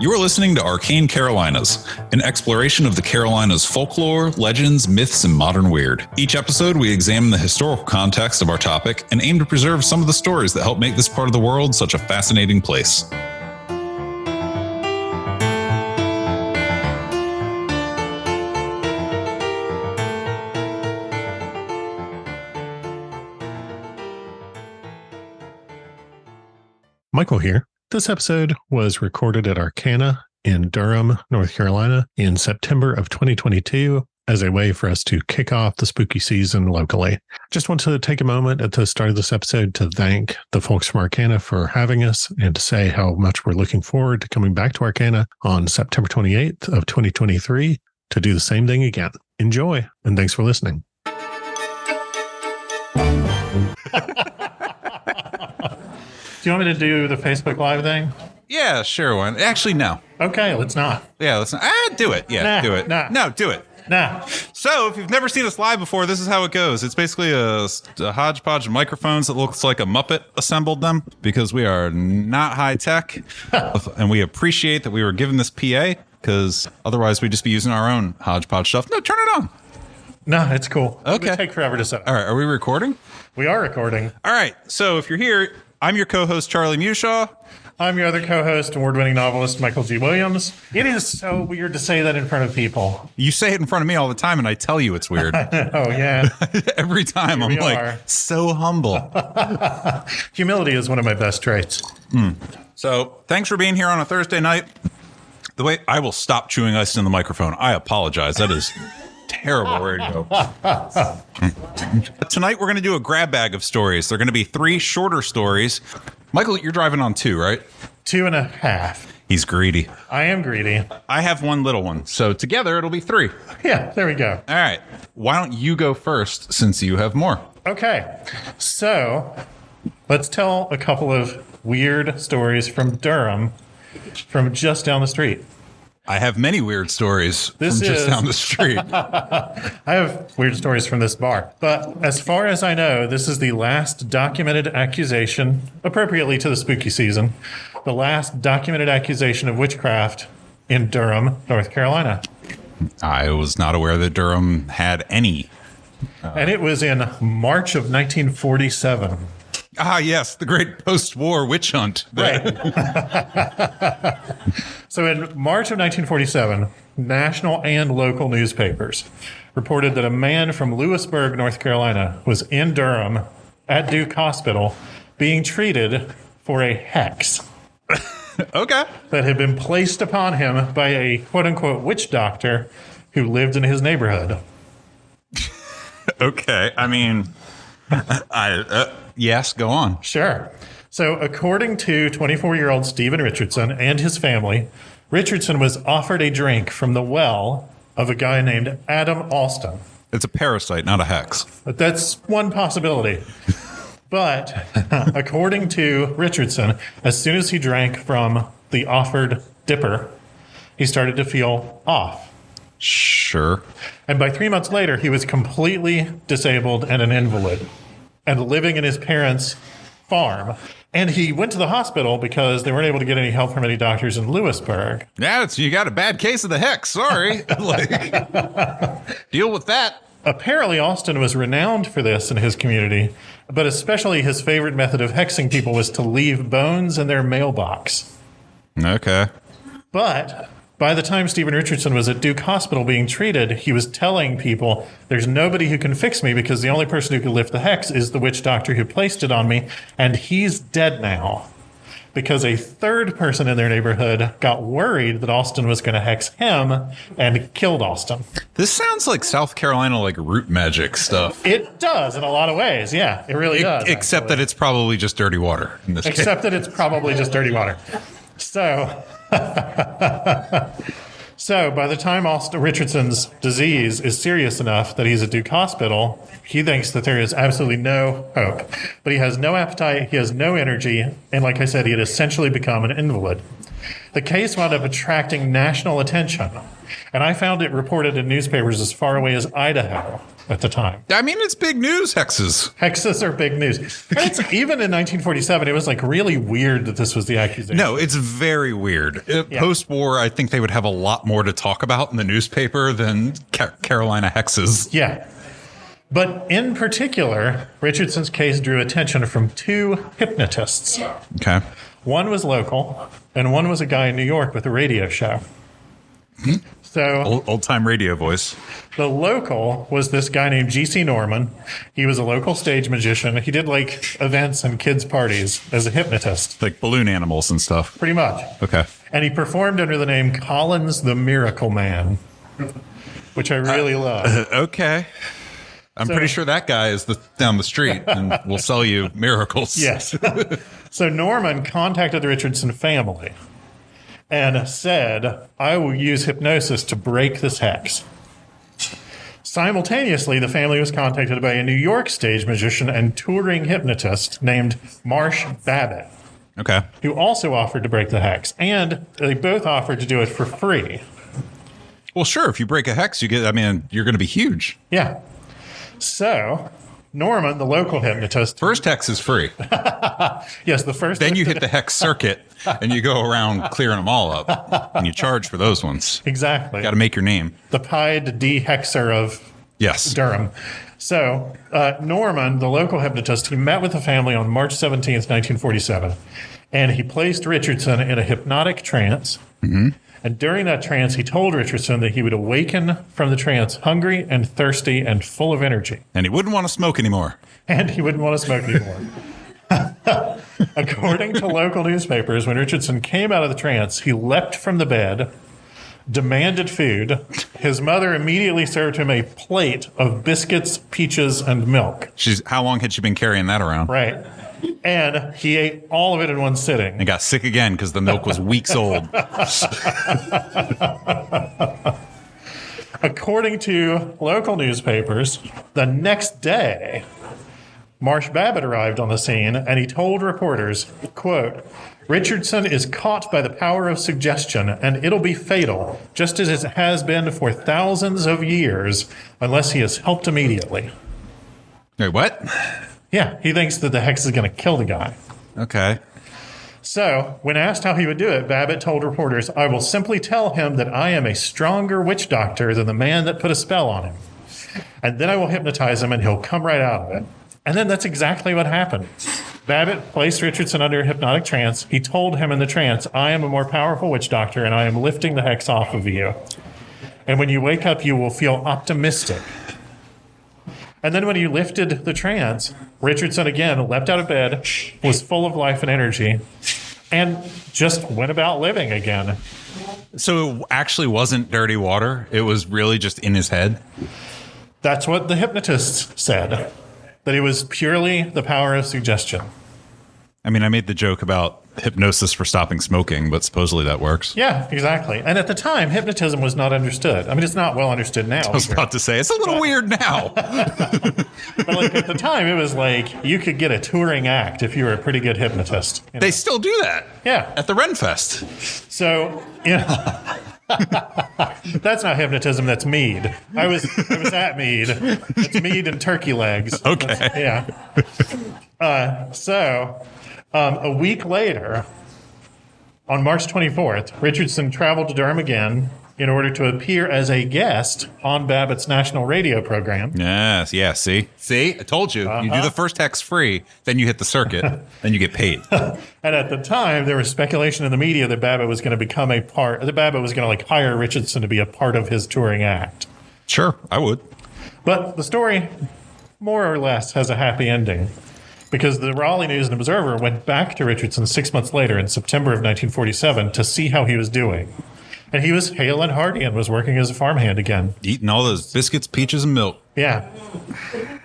You are listening to Arcane Carolinas, an exploration of the Carolinas' folklore, legends, myths, and modern weird. Each episode, we examine the historical context of our topic and aim to preserve some of the stories that help make this part of the world such a fascinating place. Michael here. This episode was recorded at Arcana in Durham, North Carolina in September of 2022 as a way for us to kick off the spooky season locally. Just want to take a moment at the start of this episode to thank the folks from Arcana for having us and to say how much we're looking forward to coming back to Arcana on September 28th of 2023 to do the same thing again. Enjoy, and thanks for listening. Do you want me to do the Facebook Live thing? Yeah, sure. One. Actually, no. Okay, let's not. Yeah, let's not. Do it. Yeah, do it. No, do it. Nah. So, if you've never seen us live before, this is how it goes. It's basically a hodgepodge of microphones that looks like a Muppet assembled them because we are not high tech. And we appreciate that we were given this PA because otherwise we'd just be using our own hodgepodge stuff. No, turn it on. No, it's cool. Okay. It would take forever to set up. All right. Are we recording? We are recording. All right. So, if you're here, I'm your co-host, Charlie Mushaw. I'm your other co-host, award-winning novelist, Michael G. Williams. It is so weird to say that in front of people. You say it in front of me all the time, and I tell you it's weird. Oh, yeah. Every time I'm like, are. so humble. Humility is one of my best traits. So thanks for being here on a Thursday night. The way I will stop chewing ice in the microphone. I apologize. That is terrible radio. Tonight, we're going to do a grab bag of stories. They're going to be 3 shorter stories. Michael, you're driving on 2, right? 2.5. He's greedy. I am greedy. I have 1 little one. So together, it'll be 3. Yeah, there we go. All right. Why don't you go first since you have more? Okay. So let's tell a couple of weird stories from Durham from just down the street. I have many weird stories from just down the street. I have weird stories from this bar. But as far as I know, this is the last documented accusation, appropriately to the spooky season, the last documented accusation of witchcraft in Durham, North Carolina. I was not aware that Durham had any. And it was in March of 1947. Ah, yes, the great post-war witch hunt. Right. So in March of 1947, national and local newspapers reported that a man from Lewisburg, North Carolina, was in Durham at Duke Hospital being treated for a hex. Okay. That had been placed upon him by a quote-unquote witch doctor who lived in his neighborhood. Okay, I mean, yes, go on. Sure. So according to 24-year-old Stephen Richardson and his family, Richardson was offered a drink from the well of a guy named Adam Alston. It's a parasite, not a hex. But that's one possibility. But according to Richardson, as soon as he drank from the offered dipper, he started to feel off. Sure. And by 3 months later, he was completely disabled and an invalid and living in his parents' farm. And he went to the hospital because they weren't able to get any help from any doctors in Lewisburg. Yeah, you got a bad case of the hex. Sorry. Deal with that. Apparently, Austin was renowned for this in his community, but especially his favorite method of hexing people was to leave bones in their mailbox. Okay. But by the time Stephen Richardson was at Duke Hospital being treated, he was telling people, there's nobody who can fix me because the only person who can lift the hex is the witch doctor who placed it on me, and he's dead now. Because a third person in their neighborhood got worried that Austin was going to hex him and killed Austin. This sounds like South Carolina, like root magic stuff. It does in a lot of ways. Yeah, it really does. Except that it's probably just dirty water in this case. Except that it's probably just dirty water. So, so by the time Austin Richardson's disease is serious enough that he's at Duke Hospital, he thinks that there is absolutely no hope. But he has no appetite, he has no energy, and like I said, he had essentially become an invalid. The case wound up attracting national attention, and I found it reported in newspapers as far away as Idaho. at the time. I mean, it's big news, Hexes. Hexes are big news. And it's, even in 1947, it was like really weird that this was the accusation. No, it's very weird. Post-war, I think they would have a lot more to talk about in the newspaper than Carolina Hexes. Yeah. But in particular, Richardson's case drew attention from two hypnotists. Okay. One was local, and one was a guy in New York with a radio show. So Old-time radio voice. the local was this guy named G.C. Norman. He was a local stage magician. He did like events and kids' parties as a hypnotist. Like balloon animals and stuff. Pretty much. Okay. And he performed under the name Collins the Miracle Man, which I really love. Okay. I'm pretty sure that guy is down the street and will sell you miracles. Yes. So Norman contacted the Richardson family and said, I will use hypnosis to break this hex. Simultaneously, the family was contacted by a New York stage magician and touring hypnotist named Marsh Babbitt, Okay. who also offered to break the hex. And they both offered to do it for free. Well, sure. If you break a hex, you're going to be huge. Yeah. So Norman, the local hypnotist. First hex is free. Yes, the first. Then you hit the hex circuit and you go around clearing them all up. And you charge for those ones. Exactly. Got to make your name. The pied de-hexer of Yes. Durham. So Norman, the local hypnotist, he met with the family on March 17th, 1947. And he placed Richardson in a hypnotic trance. Mm-hmm. And during that trance, he told Richardson that he would awaken from the trance hungry and thirsty and full of energy. And he wouldn't want to smoke anymore. And he wouldn't want to smoke anymore. According to local newspapers, when Richardson came out of the trance, he leapt from the bed, demanded food. His mother immediately served him a plate of biscuits, peaches, and milk. How long had she been carrying that around? Right. And he ate all of it in one sitting. And got sick again because the milk was weeks old. According to local newspapers, the next day, Marsh Babbitt arrived on the scene and he told reporters, quote, Richardson is caught by the power of suggestion and it'll be fatal, just as it has been for thousands of years, unless he is helped immediately. Wait, what? Yeah, he thinks that the hex is going to kill the guy. Okay. So, when asked how he would do it, Babbitt told reporters, I will simply tell him that I am a stronger witch doctor than the man that put a spell on him. And then I will hypnotize him and he'll come right out of it. And then that's exactly what happened. Babbitt placed Richardson under a hypnotic trance. He told him in the trance, I am a more powerful witch doctor and I am lifting the hex off of you. And when you wake up, you will feel optimistic. And then when he lifted the trance, Richardson again leapt out of bed, was full of life and energy, and just went about living again. So it actually wasn't dirty water. It was really just in his head. That's what the hypnotist said, that it was purely the power of suggestion. I mean, I made the joke about hypnosis for stopping smoking, but supposedly that works. Yeah, exactly. And at the time, hypnotism was not understood. I mean, it's not well understood now. I was about to say, it's a little weird now. But like at the time, it was like you could get a touring act if you were a pretty good hypnotist. You know? They still do that. Yeah. At the Renfest. So, that's not hypnotism, that's mead. I was at mead. It's mead and turkey legs. Okay. A week later, on March 24th, Richardson traveled to Durham again in order to appear as a guest on Babbitt's national radio program. Yes, yeah, see? See? I told you. You do the first hex free, then you hit the circuit, then you get paid. And at the time, there was speculation in the media that Babbitt was going to become Babbitt was going to hire Richardson to be a part of his touring act. Sure, I would. But the story, more or less, has a happy ending. Because the Raleigh News and Observer went back to Richardson 6 months later in September of 1947 to see how he was doing. And he was hale and hearty and was working as a farmhand again. Eating all those biscuits, peaches, and milk. Yeah.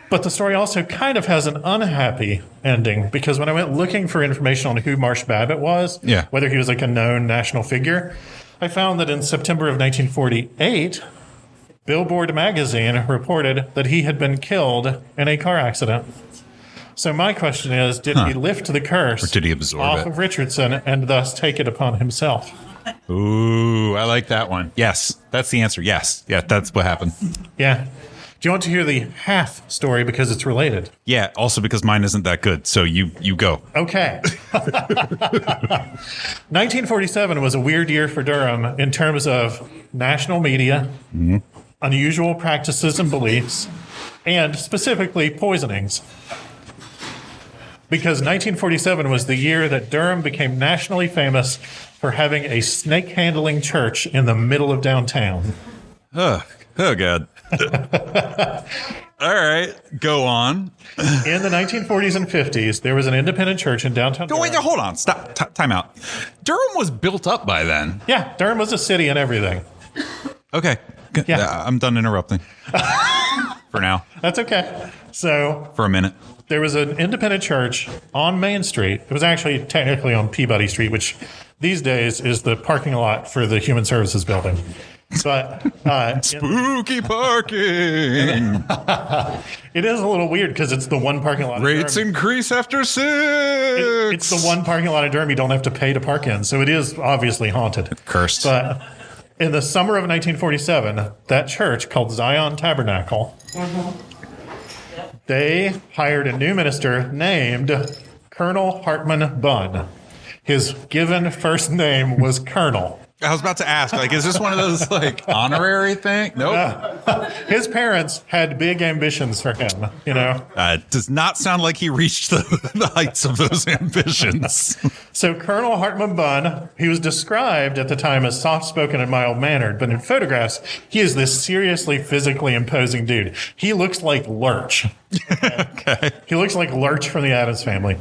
But the story also kind of has an unhappy ending, because when I went looking for information on who Marsh Babbitt was, whether he was like a known national figure, I found that in September of 1948, Billboard magazine reported that he had been killed in a car accident. So my question is, did he lift the curse or did he absorb off of Richardson and thus take it upon himself? Ooh, I like that one. Yes, that's the answer. Yes. Yeah, that's what happened. Yeah. Do you want to hear the half story because it's related? Yeah, also because mine isn't that good. So you go. Okay. 1947 was a weird year for Durham in terms of national media, unusual practices and beliefs, and specifically poisonings. Because 1947 was the year that Durham became nationally famous for having a snake handling church in the middle of downtown. Oh God. All right, go on. In the 1940s and 50s, there was an independent church in downtown Durham. Wait, hold on. Stop. Time out. Durham was built up by then. Yeah, Durham was a city and everything. Okay. Yeah. I'm done interrupting. For now. That's okay. So, For a minute. there was an independent church on Main Street. It was actually technically on Peabody Street, which these days is the parking lot for the Human Services Building. But Spooky parking. it is a little weird because it's the one parking lot. Rates increase after 6. It's the one parking lot in Durham you don't have to pay to park in, so it is obviously haunted. Cursed. But in the summer of 1947, that church called Zion Tabernacle, they hired a new minister named Colonel Hartman Bunn. His given first name was Colonel. I was about to ask, is this one of those honorary thing? Nope. His parents had big ambitions for him, Does not sound like he reached the heights of those ambitions. So Colonel Hartman Bunn, he was described at the time as soft-spoken and mild-mannered, but in photographs, he is this seriously physically imposing dude. He looks like Lurch. Okay. He looks like Lurch from the Addams Family.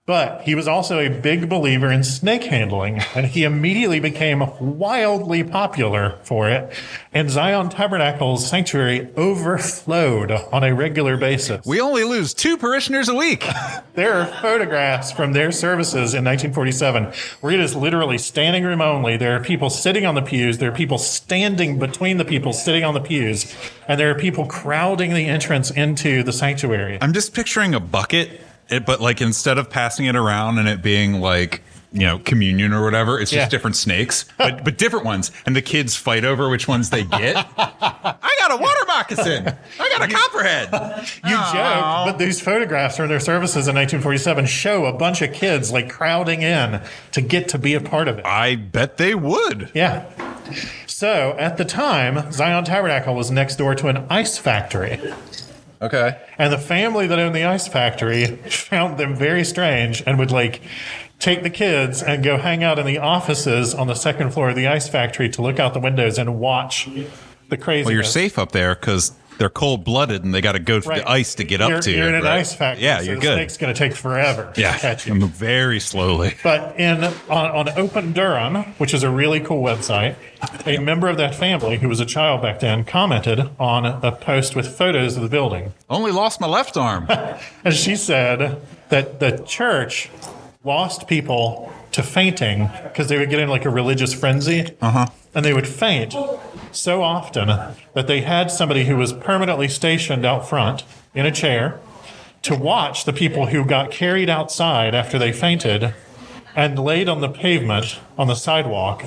But he was also a big believer in snake handling, and he immediately became wildly popular for it. And Zion Tabernacle's sanctuary overflowed on a regular basis. We only lose 2 parishioners a week. There are photographs from their services in 1947 where it is literally standing room only. There are people sitting on the pews. There are people standing between the people sitting on the pews. And there are people crowding the entrance into the sanctuary. I'm just picturing a bucket. But instead of passing it around and it being communion or whatever, it's just different snakes, but different ones. And the kids fight over which ones they get. I got a water moccasin. I got a copperhead. You joke, but these photographs from their services in 1947 show a bunch of kids crowding in to get to be a part of it. I bet they would. Yeah. So at the time, Zion Tabernacle was next door to an ice factory. Okay. And the family that owned the ice factory found them very strange and would take the kids and go hang out in the offices on the second floor of the ice factory to look out the windows and watch the craziness. Well, you're safe up there because they're cold-blooded and they got to go through the ice to get up to you. You're in an ice factory. Yeah, so you're the good. snake's going to take forever to catch you. Move very slowly. But on Open Durham, which is a really cool website, a member of that family who was a child back then commented on a post with photos of the building. Only lost my left arm. And she said that the church lost people to fainting because they would get in a religious frenzy. And they would faint so often that they had somebody who was permanently stationed out front in a chair to watch the people who got carried outside after they fainted and laid on the pavement on the sidewalk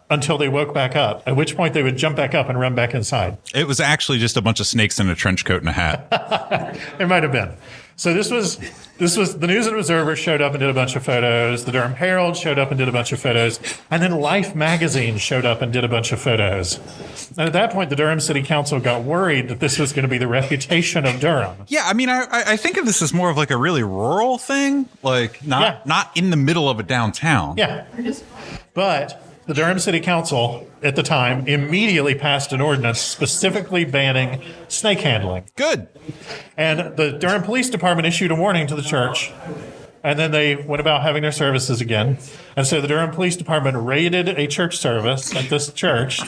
until they woke back up, at which point they would jump back up and run back inside. It was actually just a bunch of snakes in a trench coat and a hat. It might have been. So this was the News and Observer showed up and did a bunch of photos. The Durham Herald showed up and did a bunch of photos. And then Life magazine showed up and did a bunch of photos. And at that point, the Durham City Council got worried that this was going to be the reputation of Durham. Yeah, I think of this as more of a really rural thing, not in the middle of a downtown. Yeah. But the Durham City Council at the time immediately passed an ordinance specifically banning snake handling. Good. And the Durham Police Department issued a warning to the church. And then they went about having their services again. And so the Durham Police Department raided a church service at this church,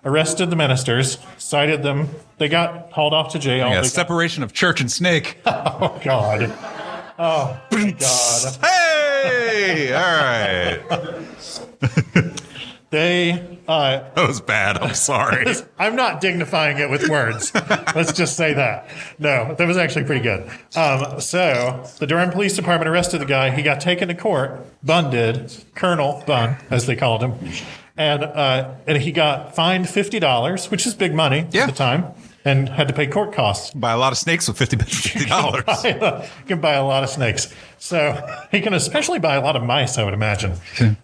arrested the ministers, cited them. They got hauled off to jail. Yeah, separation of church and snake. Oh, God. Oh, my God. Hey! All right. That was bad. I'm sorry. I'm not dignifying it with words. Let's just say that. No, that was actually pretty good. So the Durham Police Department arrested the guy. He got taken to court. Bunn did. Colonel Bunn, as they called him. And he got fined $50, which is big money at the time. and had to pay court costs. Buy a lot of snakes with $50. You can buy a lot of snakes. So he can especially buy a lot of mice, I would imagine.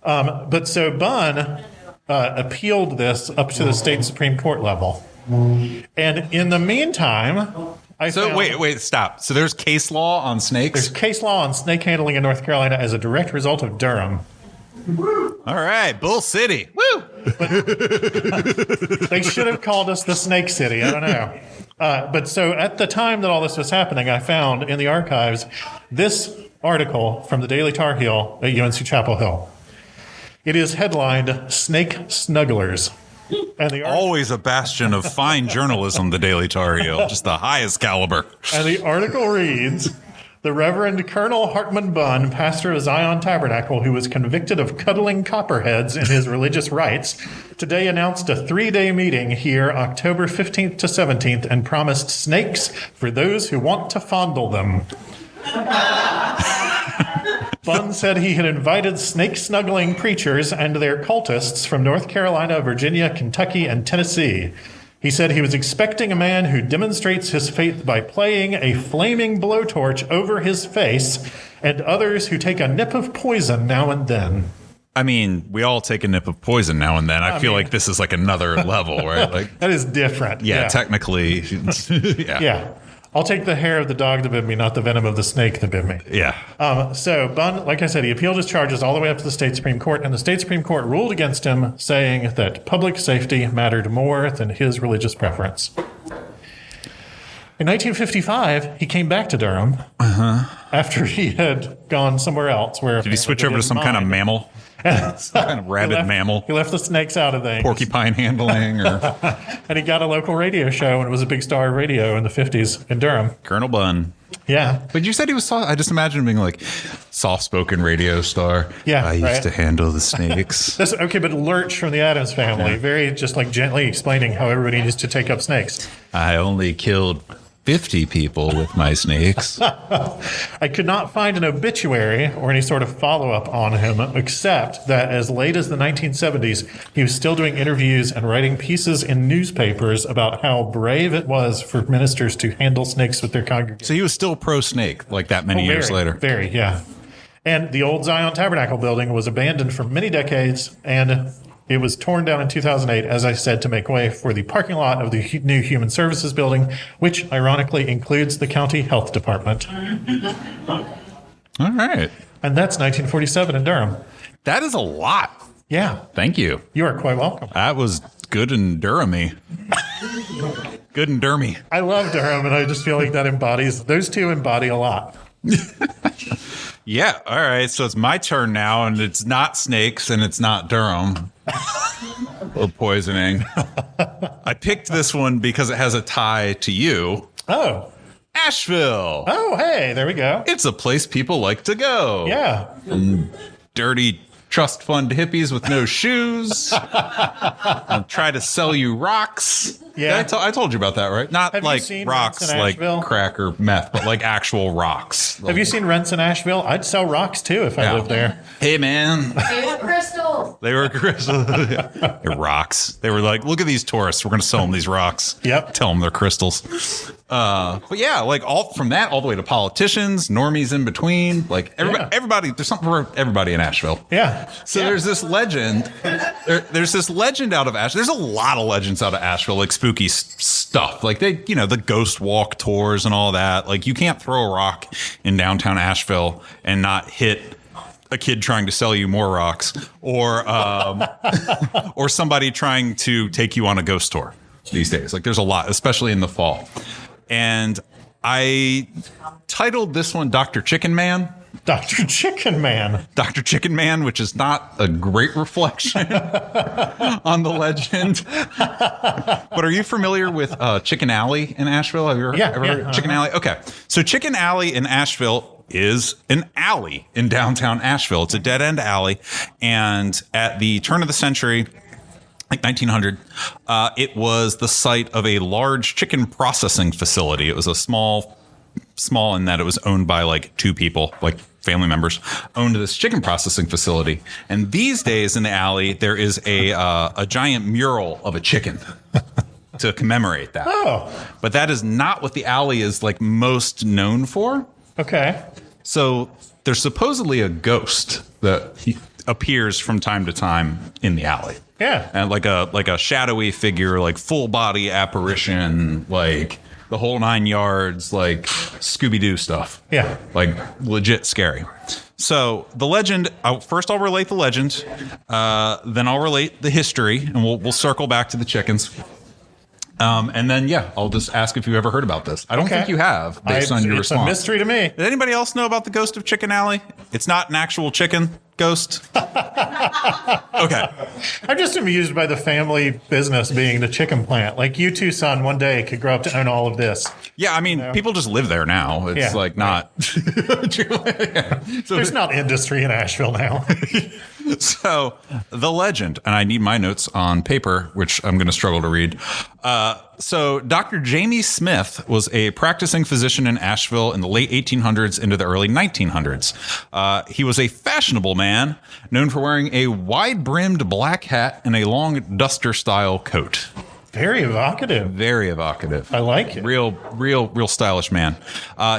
But so Bunn appealed this up to the state Supreme Court level. And in the meantime, wait, stop. So there's case law on snakes? There's case law on snake handling in North Carolina as a direct result of Durham. All right, Bull City. Woo! They should have called us the Snake City. I don't know. But so at the time that all this was happening, I found in the archives this article from the Daily Tar Heel at UNC Chapel Hill. It is headlined Snake Snugglers. And always a bastion of fine journalism, the Daily Tar Heel, just the highest caliber. And the article reads, the Reverend Colonel Hartman Bunn, pastor of Zion Tabernacle, who was convicted of cuddling copperheads in his religious rites, today announced a 3-day meeting here, October 15th to 17th, and promised snakes for those who want to fondle them. Bunn said he had invited snake-snuggling preachers and their cultists from North Carolina, Virginia, Kentucky, and Tennessee. He said he was expecting a man who demonstrates his faith by playing a flaming blowtorch over his face, and others who take a nip of poison now and then. I mean, we all take a nip of poison now and then. I feel like this is like another level, right? Like that is different. Yeah, technically. Yeah. I'll take the hair of the dog that bit me, not the venom of the snake that bit me. Yeah. So Bunn, like I said, he appealed his charges all the way up to the state Supreme Court, and the state Supreme Court ruled against him, saying that public safety mattered more than his religious preference. In 1955, he came back to Durham after he had gone somewhere else. Where did he switch over to some kind of mammal? Some kind of rabid mammal. He left the snakes out of things. Porcupine handling. And he got a local radio show, and it was a big star of radio in the 50s in Durham. Colonel Bunn. Yeah. But you said he was soft. I just imagine him being like soft-spoken radio star. Yeah, I used to handle the snakes. Okay, but Lurch from the Addams Family, very just like gently explaining how everybody needs to take up snakes. I only killed 50 people with my snakes. I could not find an obituary or any sort of follow-up on him, except that as late as the 1970s, he was still doing interviews and writing pieces in newspapers about how brave it was for ministers to handle snakes with their congregation. So he was still pro-snake like that many years later. Very, yeah. And the old Zion Tabernacle building was abandoned for many decades, and it was torn down in 2008, as I said, to make way for the parking lot of the new Human Services building, which ironically includes the county health department. All right. And that's 1947 in Durham. That is a lot. Yeah. Thank you. You are quite welcome. That was good and Durham-y. Good and Durham-y. I love Durham, and I just feel like those two embody a lot. Yeah. All right. So it's my turn now, and it's not snakes, and it's not Durham. Poisoning. I picked this one because it has a tie to you. Oh. Asheville. Oh, hey, there we go. It's a place people like to go. Yeah. Dirty trust fund hippies with no shoes. I'll try to sell you rocks. Yeah. I told you about that, right? Not Have like you seen rocks Rents in like Asheville? crack or meth, but like actual rocks. Have you seen Rents in Asheville? I'd sell rocks too if I lived there. Hey, man. They were crystals. They were crystals. They're rocks. They were like, look at these tourists. We're going to sell them these rocks. Yep. Tell them they're crystals. But yeah, like all from that all the way to politicians, normies in between. Like everybody, there's something for everybody in Asheville. Yeah. So there's this legend. There's this legend out of Asheville. There's a lot of legends out of Asheville, like spooky stuff. Like the ghost walk tours and all that. Like you can't throw a rock in downtown Asheville and not hit a kid trying to sell you more rocks, or or somebody trying to take you on a ghost tour these days. Like there's a lot, especially in the fall. And I titled this one Dr. Chicken Man. Dr. Chicken Man. Dr. Chicken Man, which is not a great reflection on the legend. But are you familiar with Chicken Alley in Asheville? Have you ever heard of Chicken Alley? Okay. So Chicken Alley in Asheville is an alley in downtown Asheville. It's a dead-end alley. And at the turn of the century, like 1900, it was the site of a large chicken processing facility. It was a small in that it was owned by like two people, like family members, owned this chicken processing facility. And these days in the alley, there is a giant mural of a chicken. to commemorate that. Oh, But that is not what the alley is like most known for. okay. So there's supposedly a ghost that appears from time to time in the alley. Yeah. And like a shadowy figure, like full body apparition, like the whole 9 yards, like Scooby-Doo stuff. Yeah. Like legit scary. So the legend, first I'll relate the legend, then I'll relate the history, and we'll circle back to the chickens. And then, I'll just ask if you ever heard about this. I don't think you have, based on your response. It's a mystery to me. Did anybody else know about the ghost of Chicken Alley? It's not an actual chicken ghost. Okay. I'm just amused by the family business being the chicken plant. Like you two, son, one day could grow up to own all of this. Yeah, I mean, people just live there now. It's not. There's not industry in Asheville now. So the legend, and I need my notes on paper, which I'm going to struggle to read. So Dr. Jamie Smith was a practicing physician in Asheville in the late 1800s into the early 1900s. He was a fashionable man known for wearing a wide-brimmed black hat and a long duster-style coat. Very evocative. Very evocative. I like it. Real stylish man.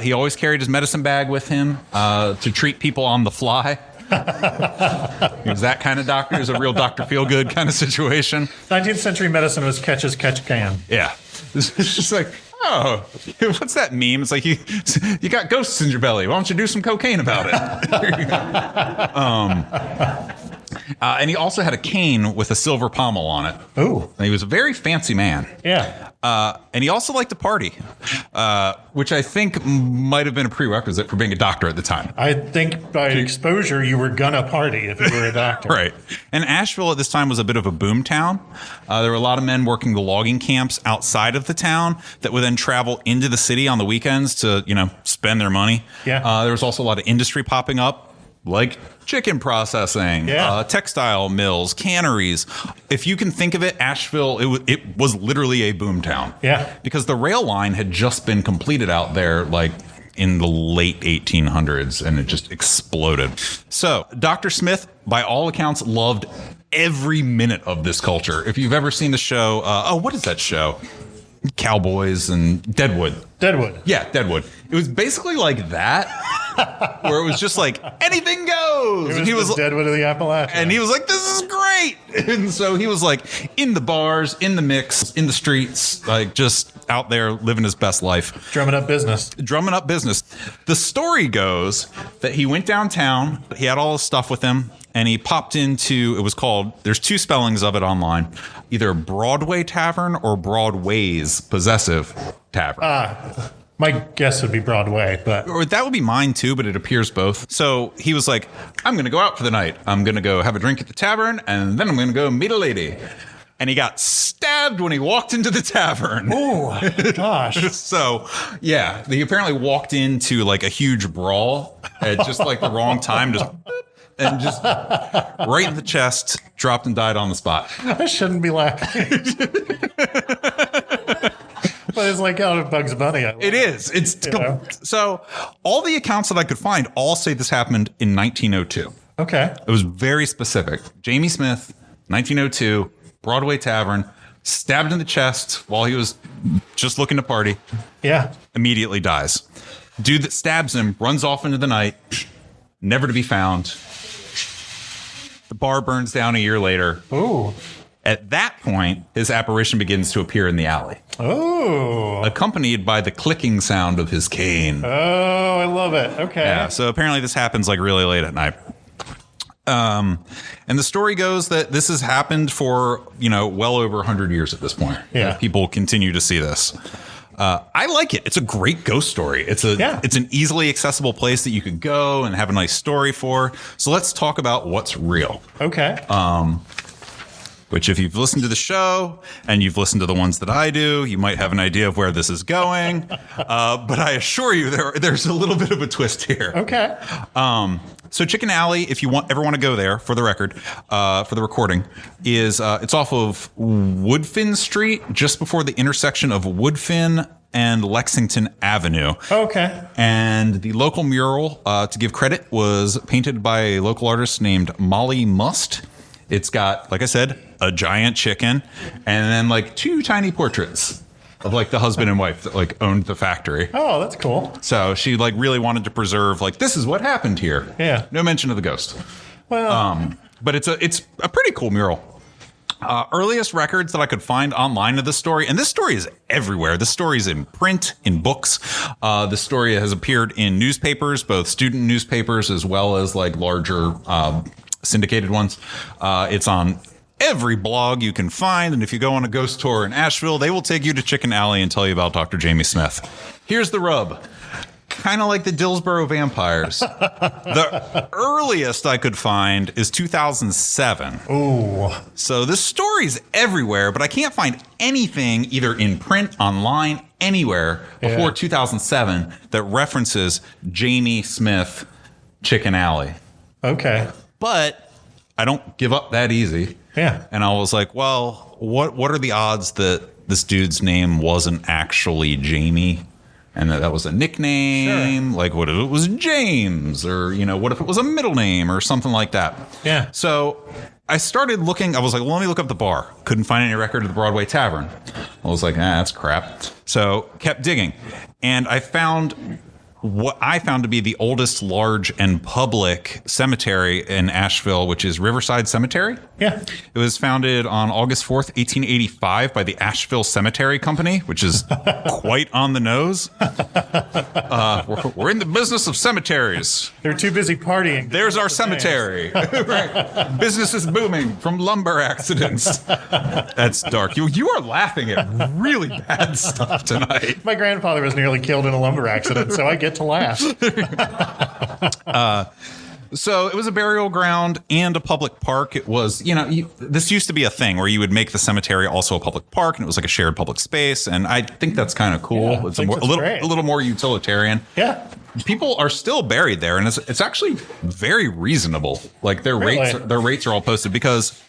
He always carried his medicine bag with him to treat people on the fly. He was that kind of doctor. He was a real Dr. Feelgood kind of situation. 19th century medicine was catch as catch can. Yeah. It's just like, oh, what's that meme? It's like, you got ghosts in your belly. Why don't you do some cocaine about it? And he also had a cane with a silver pommel on it. Oh. And he was a very fancy man. Yeah. And he also liked to party, which I think might have been a prerequisite for being a doctor at the time. I think by exposure, you were gonna party if you were a doctor. Right. And Asheville at this time was a bit of a boom town. There were a lot of men working the logging camps outside of the town that would then travel into the city on the weekends to, spend their money. Yeah. There was also a lot of industry popping up, like chicken processing, textile mills, canneries. If you can think of it, Asheville, it was literally a boom town. Yeah. Because the rail line had just been completed out there, like in the late 1800s, and it just exploded. So Dr. Smith, by all accounts, loved every minute of this culture. If you've ever seen the show, what is that show? Cowboys and Deadwood. Yeah, Deadwood. It was basically like that, where it was just like anything goes. He was Deadwood of the Appalachians. And he was like, this is great. And so he was like in the bars, in the mix, in the streets, like just out there living his best life. Drumming up business. The story goes that he went downtown, he had all his stuff with him, and he popped into, it was called, there's two spellings of it online, either Broadway Tavern or Broadway's Possessive Tavern. My guess would be Broadway, but... Or that would be mine too, but it appears both. So he was like, I'm going to go out for the night. I'm going to go have a drink at the tavern, and then I'm going to go meet a lady. And he got stabbed when he walked into the tavern. Oh, gosh. So, yeah, he apparently walked into like a huge brawl at just like the wrong time, just right in the chest, dropped and died on the spot. I shouldn't be laughing. But it's like out of Bugs Bunny. It is. So all the accounts that I could find all say this happened in 1902. Okay. It was very specific. Jamie Smith, 1902, Broadway Tavern, stabbed in the chest while he was just looking to party. Yeah. Immediately dies. Dude that stabs him runs off into the night, never to be found. The bar burns down a year later. Ooh. At that point, his apparition begins to appear in the alley. Oh. Accompanied by the clicking sound of his cane. Oh, I love it. Okay. Yeah, so apparently this happens like really late at night. And the story goes that this has happened for, well over 100 years at this point. Yeah. People continue to see this. I like it. It's a great ghost story. It's an easily accessible place that you could go and have a nice story for. So let's talk about what's real. Okay. Which if you've listened to the show and you've listened to the ones that I do, you might have an idea of where this is going. But I assure you there's a little bit of a twist here. Okay. So Chicken Alley, if you ever want to go there, for the record, for the recording, is it's off of Woodfin Street, just before the intersection of Woodfin and Lexington Avenue. Okay. And the local mural, to give credit, was painted by a local artist named Molly Must. It's got, like I said, a giant chicken and then like 2 tiny portraits of like the husband and wife that like owned the factory. Oh, that's cool. So she like really wanted to preserve like, this is what happened here. Yeah. No mention of the ghost. Well, But it's a pretty cool mural. Earliest records that I could find online of this story, and this story is everywhere. This story is in print, in books. This story has appeared in newspapers, both student newspapers as well as like larger syndicated ones. It's on every blog you can find, and if you go on a ghost tour in Asheville, they will take you to Chicken Alley and tell you about Dr. Jamie Smith. Here's the rub. Kind of like the Dillsboro vampires. The earliest I could find is 2007. ooh. So this story's everywhere, but I can't find anything either in print, online, anywhere before 2007 that references Jamie Smith Chicken Alley. Okay. But I don't give up that easy. Yeah. And I was like, well, what are the odds that this dude's name wasn't actually Jamie? And that was a nickname. Sure. Like, what if it was James? Or, what if it was a middle name or something like that? Yeah. So I started looking. I was like, well, let me look up the bar. Couldn't find any record of the Broadway Tavern. I was like, that's crap. So kept digging. And I found what I found to be the oldest large and public cemetery in Asheville, which is Riverside Cemetery. Yeah. It was founded on August 4th, 1885 by the Asheville Cemetery Company, which is quite on the nose. We're in the business of cemeteries. They're too busy partying. There's our cemetery. Right. Business is booming from lumber accidents. That's dark. You are laughing at really bad stuff tonight. My grandfather was nearly killed in a lumber accident, so I get to laugh. So it was a burial ground and a public park. It was, this used to be a thing where you would make the cemetery also a public park, and it was like a shared public space. And I think that's kind of cool. Yeah, It's a little more utilitarian. Yeah. People are still buried there, and it's actually very reasonable. Like their rates are all posted because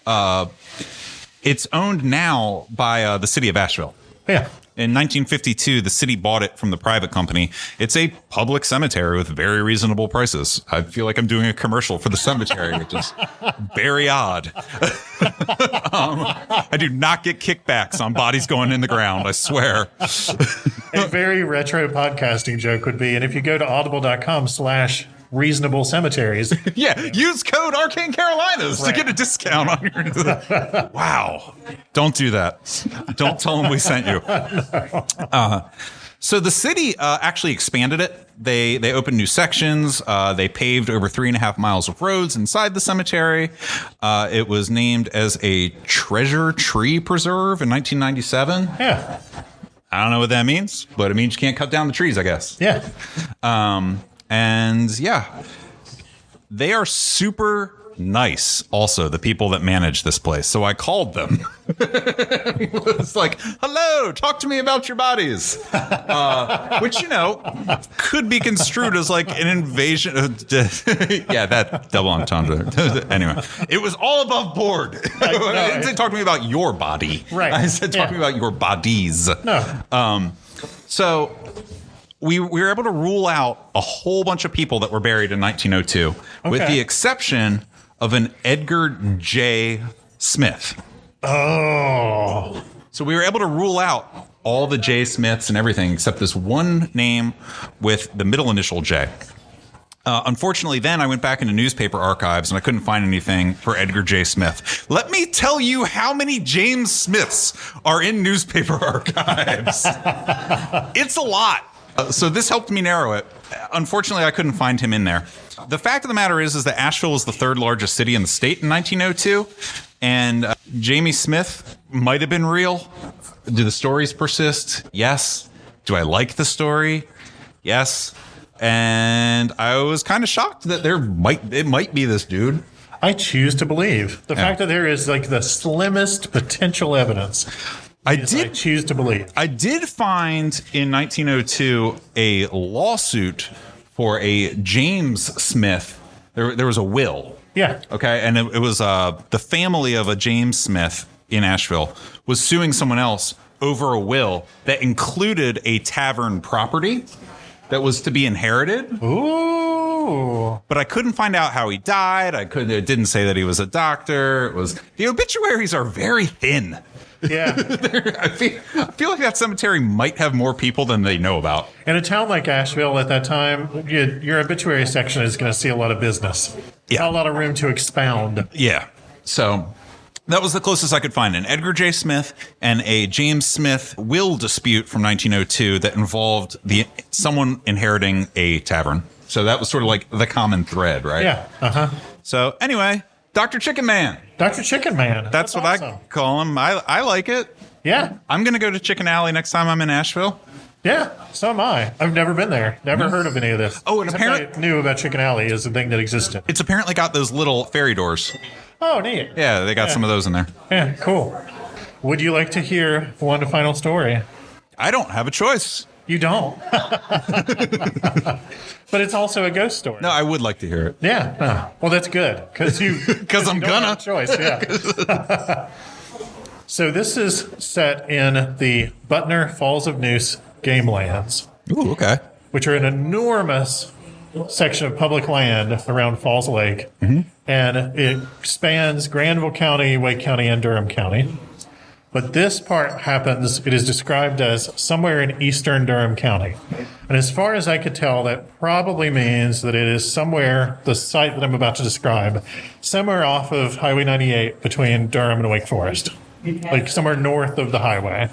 it's owned now by the city of Asheville. Yeah. In 1952, the city bought it from the private company. It's a public cemetery with very reasonable prices. I feel like I'm doing a commercial for the cemetery, which is very odd. I do not get kickbacks on bodies going in the ground, I swear. A very retro podcasting joke would be, and if you go to audible.com/reasonable cemeteries. Yeah, use code arcanecarolinas to get a discount on your... Wow. Don't do that. Don't tell them we sent you. So the city actually expanded it. They opened new sections. They paved over 3.5 miles of roads inside the cemetery. It was named as a treasure tree preserve in 1997. Yeah. I don't know what that means, but it means you can't cut down the trees, I guess. Yeah. And yeah, they are super nice. Also, the people that manage this place. So I called them. It's like, hello, talk to me about your bodies. Which, could be construed as like an invasion. Yeah, that double entendre. Anyway, it was all above board. I didn't say talk to me about your body. Right. I said talk to me about your bodies. No. So we were able to rule out a whole bunch of people that were buried in 1902, with the exception of an Edgar J. Smith. Oh. So we were able to rule out all the J. Smiths and everything except this one name with the middle initial J. Unfortunately, then I went back into newspaper archives and I couldn't find anything for Edgar J. Smith. Let me tell you how many James Smiths are in newspaper archives. It's a lot. So this helped me narrow it. Unfortunately, I couldn't find him in there. The fact of the matter is that Asheville was the 3rd largest city in the state in 1902. And Jamie Smith might have been real. Do the stories persist? Yes. Do I like the story? Yes. And I was kind of shocked that it might be this dude. I choose to believe. The fact that there is like the slimmest potential evidence. I choose to believe. I did find in 1902 a lawsuit for a James Smith. There was a will. Yeah. Okay. And it was the family of a James Smith in Asheville was suing someone else over a will that included a tavern property that was to be inherited. Ooh. Oh. But I couldn't find out how he died. It didn't say that he was a doctor. The obituaries are very thin. Yeah. I feel like that cemetery might have more people than they know about. In a town like Asheville at that time, your obituary section is going to see a lot of business. Yeah. Not a lot of room to expound. Yeah. So that was the closest I could find. An Edgar J. Smith and a James Smith will dispute from 1902 that involved someone inheriting a tavern. So that was sort of like the common thread, right? Yeah. Uh-huh. So anyway, Dr. Chicken Man. Dr. Chicken Man. That's what awesome. I call him. I like it. Yeah. I'm going to go to Chicken Alley next time I'm in Asheville. Yeah, so am I. I've never been there. Never heard of any of this. Oh, and Except apparently I knew about Chicken Alley as a thing that existed. It's apparently got those little fairy doors. Oh, neat. Yeah, they got some of those in there. Yeah, cool. Would you like to hear one final story? I don't have a choice. You don't. But it's also a ghost story. No, I would like to hear it. Yeah. Oh, well, that's good because I'm don't gonna. have a choice. Yeah. So this is set in the Butner Falls of Neuse game lands, Ooh, okay. which are an enormous section of public land around Falls Lake, and it spans Granville County, Wake County, and Durham County. But this part happens, it is described as somewhere in eastern Durham County. And as far as I could tell, that probably means that it is somewhere, the site that I'm about to describe, somewhere off of Highway 98 between Durham and Wake Forest, like somewhere north of the highway.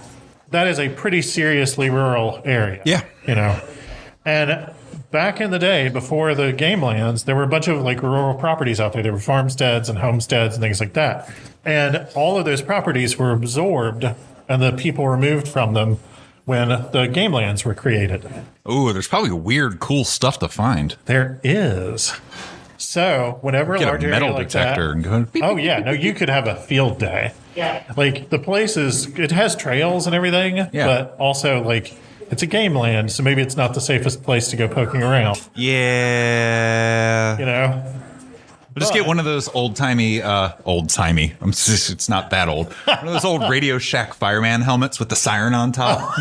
That is a pretty seriously rural area. Yeah. You know, and back in the day, before the game lands, there were a bunch of like rural properties out there. There were farmsteads and homesteads and things like that. And all of those properties were absorbed and the people removed from them when the game lands were created. Ooh, there's probably weird, cool stuff to find. There is. So whenever a Get large a metal area like detector that, and go. Beep, oh yeah, no, you could have a field day. Yeah. Like the place it has trails and everything, Yeah. but also like it's a game land, so maybe it's not the safest place to go poking around. Yeah. You know. Just get one of those old-timey. It's not that old. One of those old Radio Shack fireman helmets with the siren on top.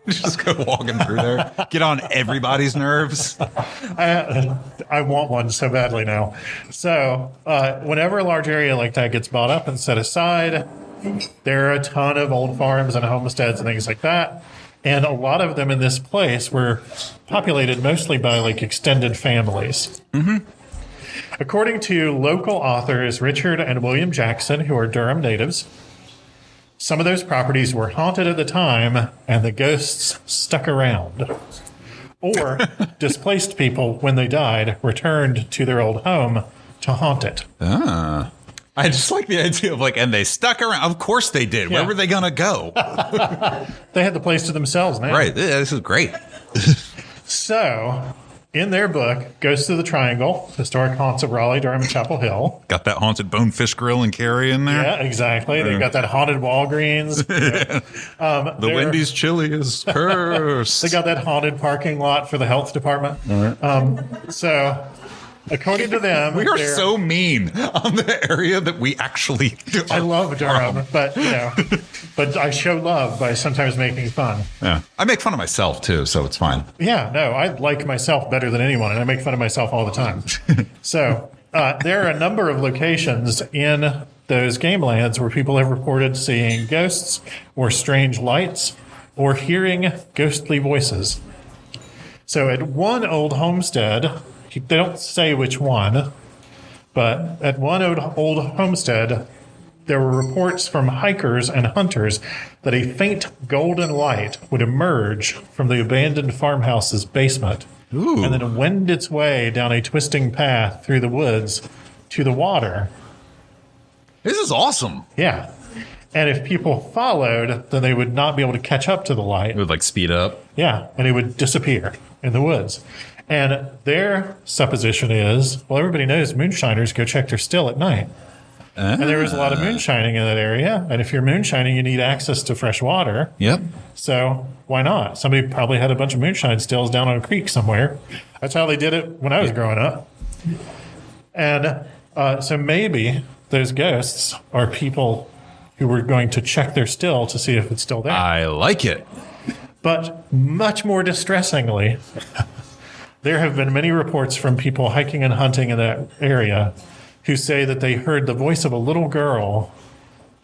Just go walking through there. Get on everybody's nerves. I want one so badly now. So whenever a large area like that gets bought up and set aside, there are a ton of old farms and homesteads and things like that. And a lot of them in this place were populated mostly by like extended families. Mm-hmm. According to local authors Richard and William Jackson, who are Durham natives, some of those properties were haunted at the time and the ghosts stuck around. Or displaced people, when they died, returned to their old home to haunt it. Ah. I just like the idea of like, and they stuck around. Of course they did. Yeah. Where were they going to go? They had the place to themselves now. Right. This is great. So, in their book, Ghosts of the Triangle, Historic Haunts of Raleigh, Durham, and Chapel Hill. Got that haunted bonefish grill and Carrie in there. Yeah, exactly. They've got that haunted Walgreens. The Wendy's chili is cursed. They got that haunted parking lot for the health department. So, according to them, We are so mean on the area that we actually do. I love Durham, but but I show love by sometimes making fun. Yeah. I make fun of myself too, so it's fine. Yeah, no, I like myself better than anyone, and I make fun of myself all the time. So there are a number of locations in those game lands where people have reported seeing ghosts or strange lights or hearing ghostly voices. So at one old homestead, they don't say which one, but at one old homestead, there were reports from hikers and hunters that a faint golden light would emerge from the abandoned farmhouse's basement and then wend its way down a twisting path through the woods to the water. This is awesome. Yeah. And if people followed, then they would not be able to catch up to the light. It would like speed up. Yeah, and it would disappear in the woods. And their supposition is, well, everybody knows moonshiners go check their still at night. And there was a lot of moonshining in that area. And if you're moonshining, you need access to fresh water. Yep. So why not? Somebody probably had a bunch of moonshine stills down on a creek somewhere. That's how they did it when I was growing up. And so maybe those ghosts are people who were going to check their still to see if it's still there. I like it. But much more distressingly, There have been many reports from people hiking and hunting in that area who say that they heard the voice of a little girl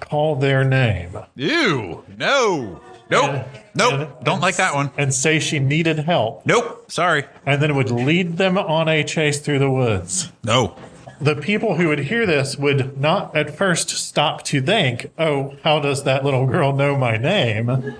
call their name. Ew. No. Nope. Don't like that one. And say she needed help. Nope. Sorry. And then would lead them on a chase through the woods. No. The people who would hear this would not at first stop to think, oh, how does that little girl know my name?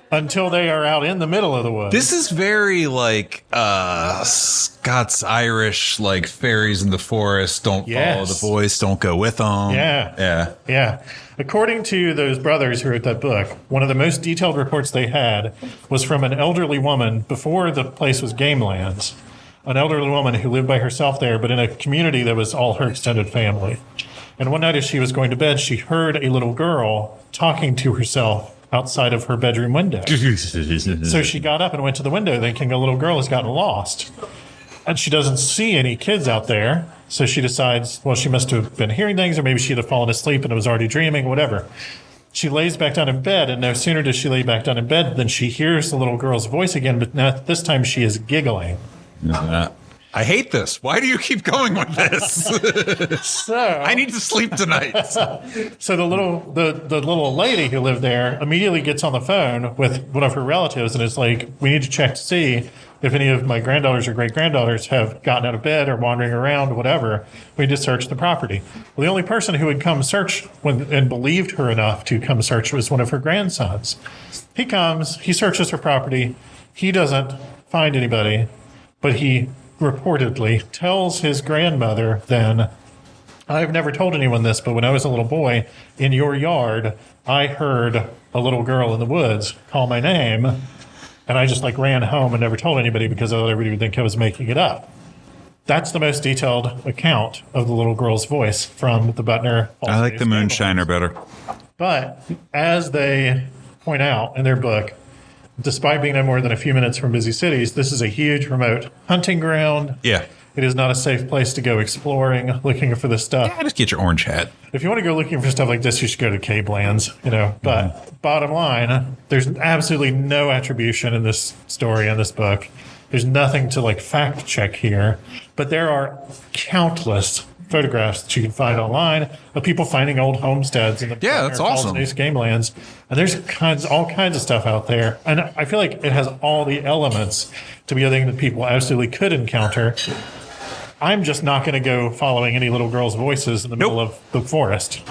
Until they are out in the middle of the woods. This is very like Scots Irish, like fairies in the forest. Don't follow the voice. Don't go with them. Yeah. According to those brothers who wrote that book, one of the most detailed reports they had was from an elderly woman before the place was game lands. An elderly woman who lived by herself there, but in a community that was all her extended family. And one night as she was going to bed, she heard a little girl talking to herself outside of her bedroom window. So she got up and went to the window thinking a little girl has gotten lost. And she doesn't see any kids out there. So she decides, well, she must have been hearing things, or maybe she had fallen asleep and was already dreaming, whatever. She lays back down in bed, and no sooner does she lay back down in bed than she hears the little girl's voice again, but now this time she is giggling. I hate this. Why do you keep going with this? So I need to sleep tonight. So the little lady who lived there immediately gets on the phone with one of her relatives and is like, we need to check to see if any of my granddaughters or great-granddaughters have gotten out of bed or wandering around, whatever. We need to search the property. Well, the only person who would come search and believed her enough to come search was one of her grandsons. He comes, he searches her property. He doesn't find anybody, but he reportedly tells his grandmother then, I've never told anyone this, but when I was a little boy, in your yard, I heard a little girl in the woods call my name, and I just ran home and never told anybody because I thought everybody would think I was making it up. That's the most detailed account of the little girl's voice from the Butner. I like the Moonshiner better. But as they point out in their book, despite being no more than a few minutes from busy cities, this is a huge remote hunting ground. Yeah. It is not a safe place to go exploring, looking for this stuff. Yeah, just get your orange hat. If you want to go looking for stuff like this, you should go to cave lands, But bottom line, there's absolutely no attribution in this story, in this book. There's nothing to fact check here. But there are countless photographs that you can find online of people finding old homesteads in the that's awesome. game lands, and there's all kinds of stuff out there, and I feel like it has all the elements to be a thing that people absolutely could encounter. I'm just not going to go following any little girls' voices in the middle of the forest.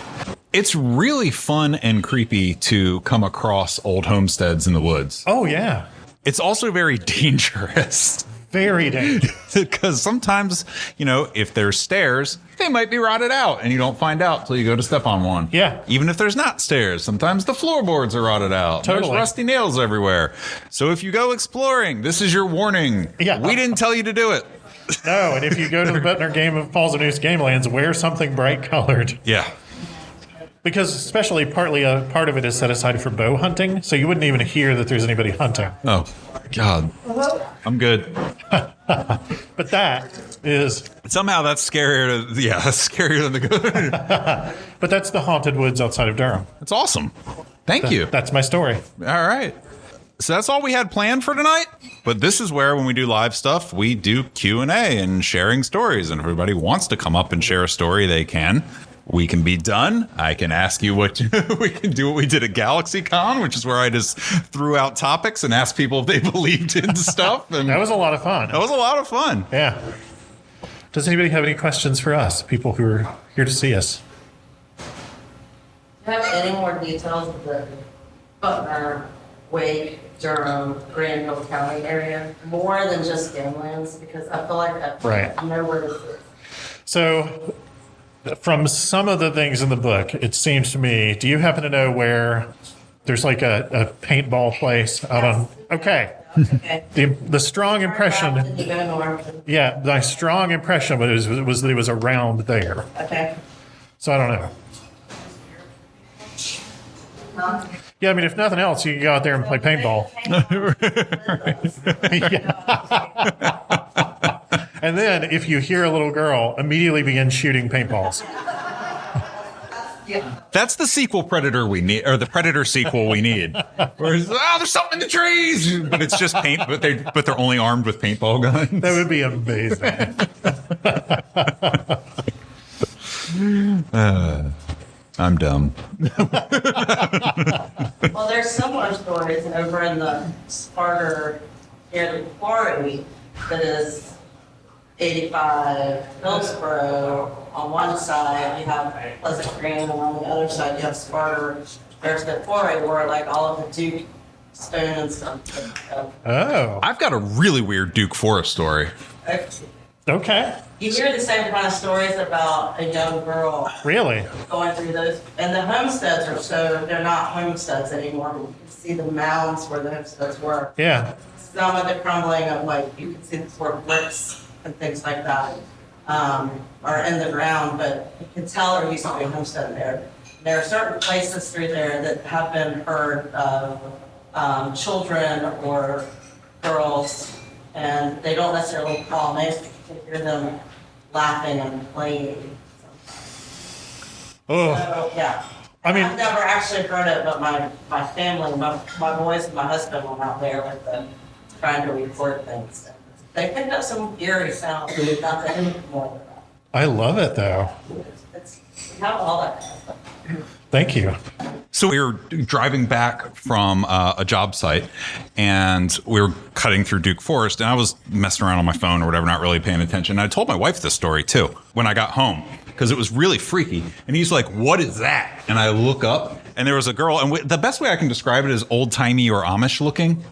It's really fun and creepy to come across old homesteads in the woods. Oh yeah, it's also very dangerous. Very dangerous. Because sometimes, if there's stairs, they might be rotted out and you don't find out till you go to step on one. Yeah. Even if there's not stairs, sometimes the floorboards are rotted out. Totally. There's rusty nails everywhere. So if you go exploring, this is your warning. Yeah. We didn't tell you to do it. No, and if you go to the Butner Game of Falls of Noose Game Lands, wear something bright colored. Yeah. Because especially partly a part of it is set aside for bow hunting, so you wouldn't even hear that there's anybody hunting. Oh, God. I'm good. But that is... Somehow that's scarier. That's scarier than the good. But that's the haunted woods outside of Durham. That's awesome. Thank you. That's my story. All right. So that's all we had planned for tonight. But this is where, when we do live stuff, we do Q&A and sharing stories. And if everybody wants to come up and share a story, they can. We can be done. I can ask you we can do what we did at GalaxyCon, which is where I just threw out topics and asked people if they believed in stuff. And that was a lot of fun. That was a lot of fun. Yeah. Does anybody have any questions for us, people who are here to see us? Do you have any more details of the Butner, Wake, Durham, Granville County area? More than just Gamelands? Because I feel like I know where this is. So... from some of the things in the book, it seems to me, do you happen to know where there's a paintball place out on... Okay. The strong impression... Yeah, my strong impression was that it was around there. Okay. So I don't know. Huh? Yeah, I mean, if nothing else, you can go out there and play paintball. And then, if you hear a little girl, immediately begin shooting paintballs. That's the sequel Predator we need, or the Predator sequel we need. Where there's something in the trees, but it's just paint. But they're only armed with paintball guns. That would be amazing. I'm dumb. Well, there's similar stories over in the Sparta near the quarry that is 85 Hillsborough. On one side, you have Pleasant Green, and on the other side, you have Sparta. There's the quarry where, like, all of the Duke stone and stuff. Oh, I've got a really weird Duke Forest story. okay. You hear the same kind of stories about a young girl Really? going through those, and the homesteads they're not homesteads anymore. You can see the mounds where the homesteads were. Yeah. Some of the crumbling of, like, you can see the sort of bricks and things like that are in the ground, but you can tell there used to be a homestead there. There are certain places through there that have been heard of children or girls, and they don't necessarily call names, but you can hear them laughing and playing. Oh, So, yeah. I mean- I've never actually heard it, but my family, my boys and my husband went out there with them trying to record things. They picked up some eerie sounds that we got to more. I love it though. We have all that kind of stuff. Thank you. So we were driving back from a job site, and we were cutting through Duke Forest, and I was messing around on my phone or whatever, not really paying attention. I told my wife this story too when I got home, because it was really freaky. And he's like, "What is that?" And I look up, and there was a girl, and the best way I can describe it is old-timey or Amish-looking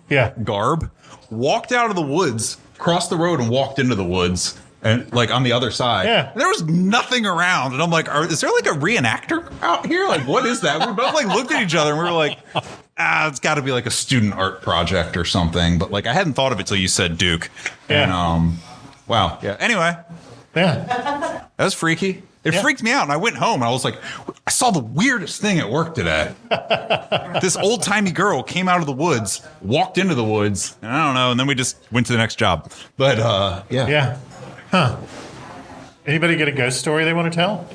garb, walked out of the woods, crossed the road, and walked into the woods. And like on the other side, and there was nothing around, and I'm like, "Is there like a reenactor out here? Like, what is that?" We both like looked at each other, and we were like, "It's got to be like a student art project or something." But like, I hadn't thought of it till you said Duke. And wow, yeah. Anyway, that was freaky. It freaked me out, and I went home, and I was like, I saw the weirdest thing at work today. This old timey girl came out of the woods, walked into the woods, and I don't know, and then we just went to the next job. But Yeah. Huh. Anybody get a ghost story they want to tell?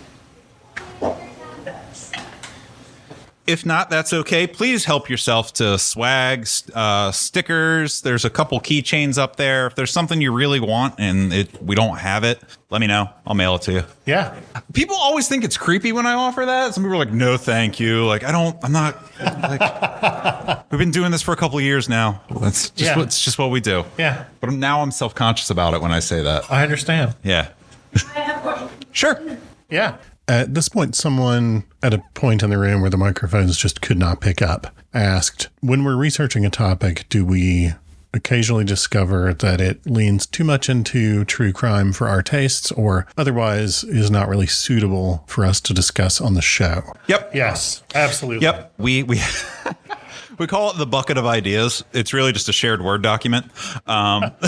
If not, that's okay. Please help yourself to swag, stickers. There's a couple keychains up there. If there's something you really want and we don't have it, let me know. I'll mail it to you. Yeah. People always think it's creepy when I offer that. Some people are like, "No, thank you." Like, I'm not. Like, we've been doing this for a couple of years now. It's just what we do. Yeah. But now I'm self-conscious about it when I say that. I understand. Yeah. Sure. Yeah. At this point, someone at a point in the room where the microphones just could not pick up asked, when we're researching a topic, do we occasionally discover that it leans too much into true crime for our tastes or otherwise is not really suitable for us to discuss on the show? Yep. Yes, absolutely. Yep. We we call it the bucket of ideas. It's really just a shared Word document. But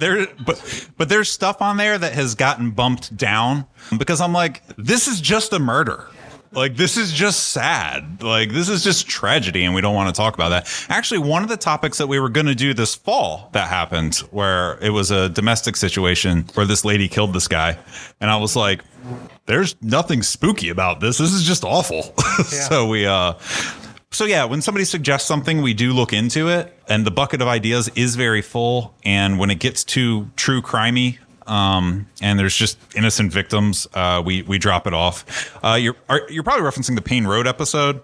there's stuff on there that has gotten bumped down because I'm like, this is just a murder. Like, this is just sad. Like, this is just tragedy, and we don't want to talk about that. Actually, one of the topics that we were going to do this fall that happened, where it was a domestic situation where this lady killed this guy, and I was like, there's nothing spooky about this. This is just awful. Yeah. So yeah, when somebody suggests something, we do look into it, and the bucket of ideas is very full. And when it gets too true crimey, and there's just innocent victims, we drop it off. You're probably referencing the Payne Road episode.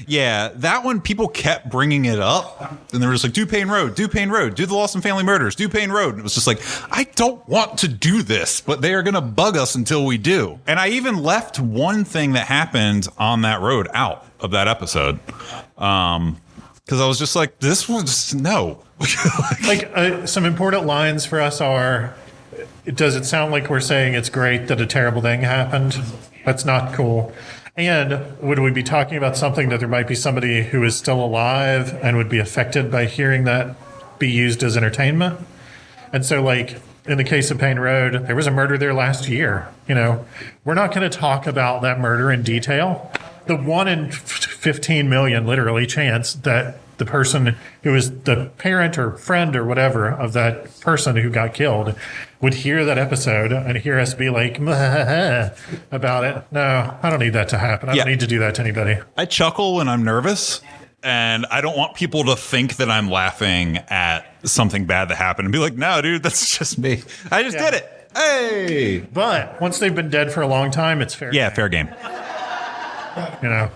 Yeah, that one, people kept bringing it up, and they were just like, do Payne Road, do the Lost and Family Murders, do Payne Road. And it was just like, I don't want to do this, but they are going to bug us until we do. And I even left one thing that happened on that road out of that episode. Because I was just like, this one's no. Some important lines for us are, does it sound like we're saying it's great that a terrible thing happened? That's not cool. And would we be talking about something that there might be somebody who is still alive and would be affected by hearing that be used as entertainment? And so, like, in the case of Payne Road, there was a murder there last year. You know, we're not going to talk about that murder in detail. The 1 in 15 million, literally, chance that the person who was the parent or friend or whatever of that person who got killed would hear that episode and hear us be like about it. No, I don't need that to happen. I don't need to do that to anybody. I chuckle when I'm nervous, and I don't want people to think that I'm laughing at something bad that happened and be like, no, dude, that's just me. I just did it. Hey. But once they've been dead for a long time, it's fair. Yeah, fair game. You know,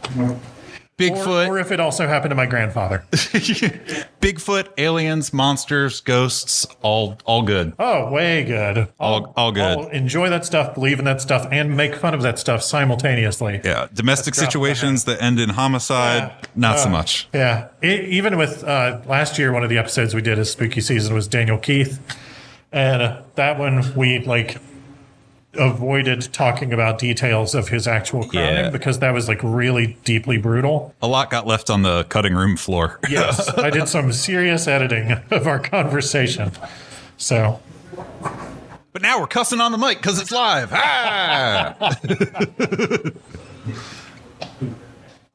Bigfoot. or if it also happened to my grandfather. Bigfoot, aliens, monsters, ghosts, all good. Oh, way good. All good. I'll enjoy that stuff, believe in that stuff, and make fun of that stuff simultaneously. Yeah, domestic situations that end in homicide, not so much. Yeah, even with last year, one of the episodes we did as spooky season was Daniel Keith, and that one we avoided talking about details of his actual crime because that was really deeply brutal. A lot got left on the cutting room floor. Yes, I did some serious editing of our conversation. So, but now we're cussing on the mic because it's live. Ah!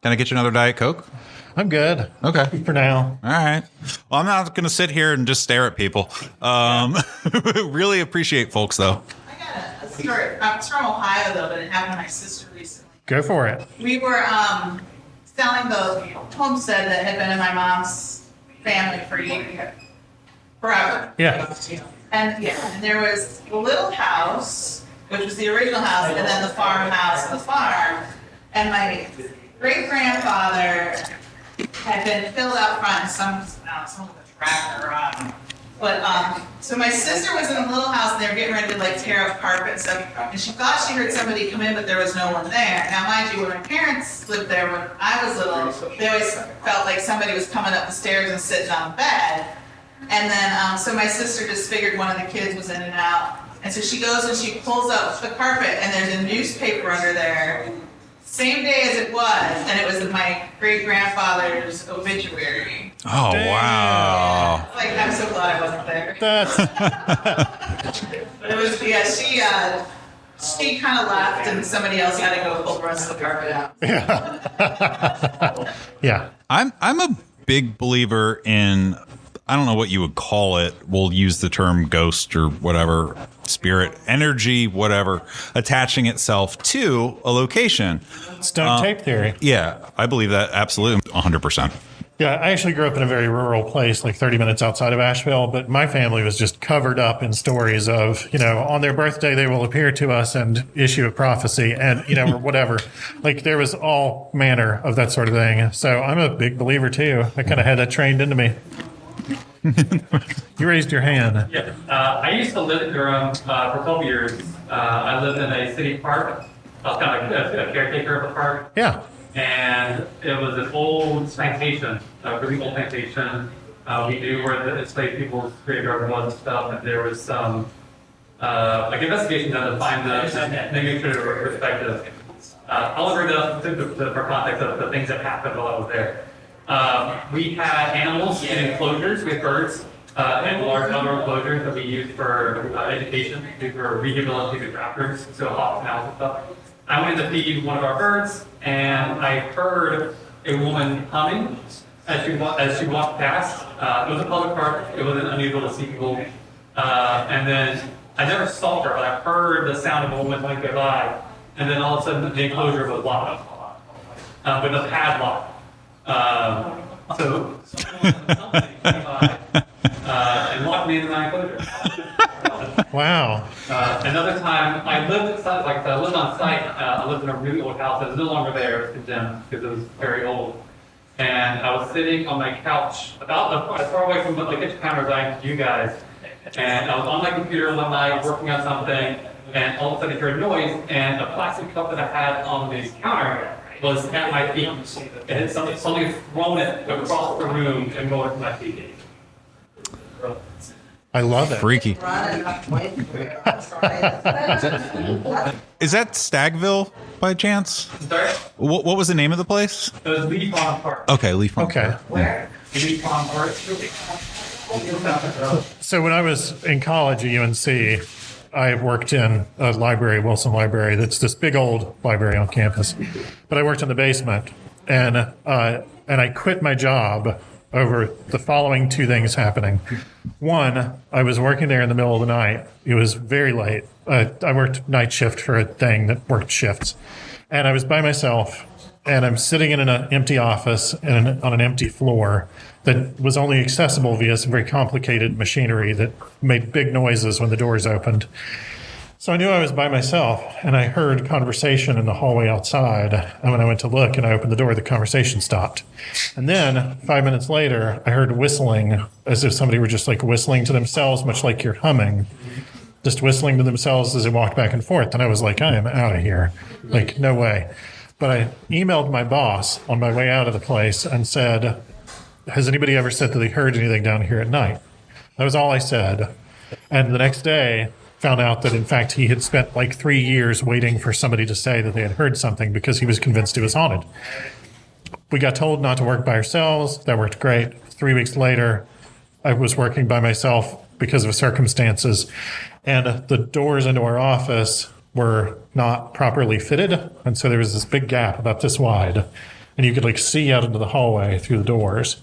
Can I get you another Diet Coke? I'm good. Okay. For now. All right. Well, I'm not going to sit here and just stare at people. Really appreciate folks, though. Story. I'm from Ohio, though, but it happened to my sister recently. Go for it. We were selling the homestead that had been in my mom's family for forever. Yeah. And there was a little house, which was the original house, and then the farmhouse and the farm. And my great-grandfather had been filled out front, some with a tractor. So my sister was in a little house, and they were getting ready to tear up carpet and stuff. And she thought she heard somebody come in, but there was no one there. Now, mind you, when my parents lived there when I was little, they always felt like somebody was coming up the stairs and sitting on the bed. And then, so my sister just figured one of the kids was in and out. And so she goes and she pulls up the carpet, and there's a newspaper under there. Same day as it was, and it was my great-grandfather's obituary. Oh, wow. I'm so glad I wasn't there. But it was, she kind of left, and somebody else had to go pull the rest of the carpet out. Yeah. I'm a big believer in, I don't know what you would call it. We'll use the term ghost or whatever, spirit, energy, whatever, attaching itself to a location. Stone tape theory. Yeah, I believe that absolutely 100%. Yeah, I actually grew up in a very rural place, 30 minutes outside of Asheville, but my family was just covered up in stories of, on their birthday, they will appear to us and issue a prophecy and, or whatever. There was all manner of that sort of thing. So I'm a big believer too. I kind of had that trained into me. You raised your hand. Yeah, I used to live in Durham for 12 years. I lived in a city park. I was kind of a caretaker of the park. Yeah. And it was an old plantation, a really old plantation. We knew where the enslaved people's graveyard was and stuff, and there was some investigation done to find maybe sort of perspective. I'll bring up for context of the things that happened while I was there. We had animals in enclosures with birds and large outdoor enclosures that we used for education, for rehabilitated raptors, so hawks and owls and stuff. I went to feed one of our birds, and I heard a woman humming as she walked past. It was a public park. It wasn't unusual to see people. And then I never saw her, but I heard the sound of a woman going by. And then all of a sudden, the enclosure was locked with a padlock. So someone came by and locked me into my enclosure. Wow. Another time, I lived on site. I lived in a really old house that was no longer there. It was condemned because it was very old. And I was sitting on my couch, about as far away from the kitchen counter as I am to you guys. And I was on my computer one night working on something, and all of a sudden I heard a noise, and a plastic cup that I had on the counter was at my feet. And something had thrown it across the room and rolled it to my feet. I love it. Freaky. Is that Stagville by chance? Sorry? What was the name of the place? It was Leaf Pond Park. Okay, Leaf Pond. Okay. Where? Leaf Pond Park. So when I was in college at UNC, I worked in a library, Wilson Library. That's this big old library on campus. But I worked in the basement, and I quit my job over the following two things happening. One, I was working there in the middle of the night. It was very late. I worked night shift for a thing that worked shifts. And I was by myself, and I'm sitting in an empty office and on an empty floor that was only accessible via some very complicated machinery that made big noises when the doors opened. So I knew I was by myself, and I heard conversation in the hallway outside. And when I went to look and I opened the door, the conversation stopped. And then 5 minutes later, I heard whistling, as if somebody were just like whistling to themselves, much like you're humming, just whistling to themselves as they walked back and forth. And I was like, I am out of here. Like, no way. But I emailed my boss on my way out of the place and said, has anybody ever said that they heard anything down here at night? That was all I said. And the next day, found out that, in fact, he had spent like 3 years waiting for somebody to say that they had heard something because he was convinced it was haunted. We got told not to work by ourselves. That worked great. 3 weeks later, I was working by myself because of circumstances, and the doors into our office were not properly fitted. And so there was this big gap about this wide, and you could like see out into the hallway through the doors.